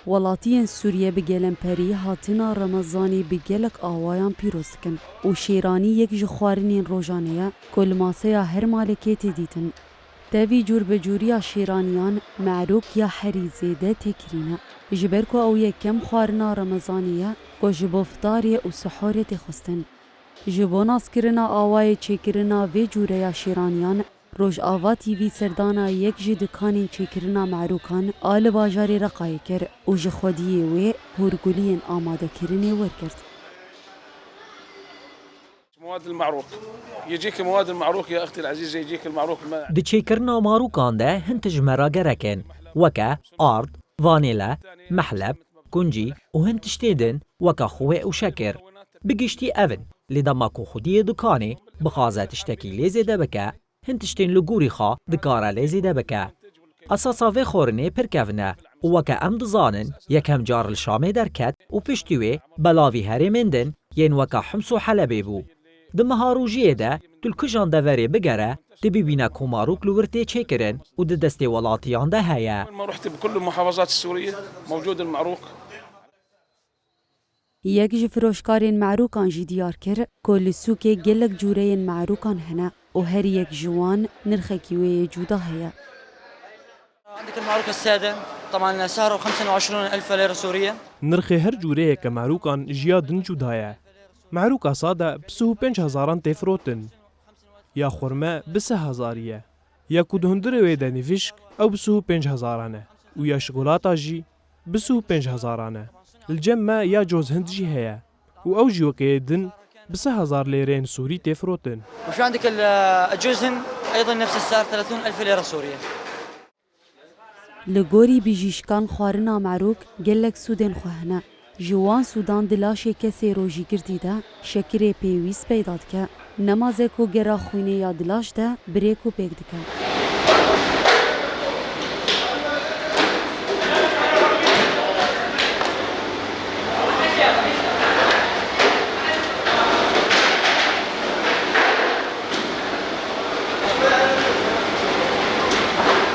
ولاتیان سوریه بگلن پری هاتنا رمضانی بگلک آوایان پیروز کن و شیرانی یک جخوارنین روزانه کل ماسه هر مالکیت دیتن. تاوی جور بجوریا شیرانیان معروک یا حریزیده تکرینه. جبرکو او یکم خوارنا رمضانیه کو جبو فطاری و سحوری تخستن. جبو ناسکرنا آوای چیکرنا و جوریا شیرانیان روز آوا تیوی سردانا یک جی دکانین چیکرنا معروکان آل باجاری رقای کر و جخودیه و هرگولین آماده کرنی ورکرد. مواد المعروق يجيك مواد المعروق يا أختي العزيزة يجيك المعروق د چیکرنا ماروکان ده هنتج مراگرکن وکا آرد، وانیلا، محلب، کنجی و هنتشتیدن وکا خوه و شکر بگشتی اون لدماکو خودی دکانی بخوازه تشتکی لیزیده بکه هنتشتین لگوری خواه دکاره لیزیده بکه اساسا و خورنه پرکونه وکا ام دزانن یکم جار الشامه درکت و پشتیوه بلاوی هری مندن ین وکا حمس و حلبه بو د مهاروجیه ده تلکجان دوری بگره تبي بينا كوماروك لورتي تشيكرن ود دستي ولاتيان ده هيا. ما رحت بكل المحافظات السورية موجود المعروك. یک جفروشکارین معروکان جی دیار کر کل سوک گلک جورین معروکان هنه و هر یک جوان نرخکیوی جودا هيا. عندك المعروك السادة طبعا سعره 25,000 ليرة سورية. نرخ هر جوره كمعروكان جيادن جودايا. معروكا صادا بسهو 5,000 تفروتن. یا خورما به 3,000 یا کدهندر ویده نفشک او بسهو 5,000 و یا شکلاتا جی بسهو 5,000 الجمع یا جوز هند جی هیا و او جی وقیدن ب 3,000 ليرين سوري تفروتن. وفي عندك الجوز هند ايضا نفس السعر 30,000 ليرة سورية. لگوری بیجیشکان خوارنا معروک گلک سودن خوهنه جوان سودان دلاشی کسی روژی گردیده شکر پیویس پیداد که نمازه کو گرا خوینه یا دلاش ده بریکو پیک دکه.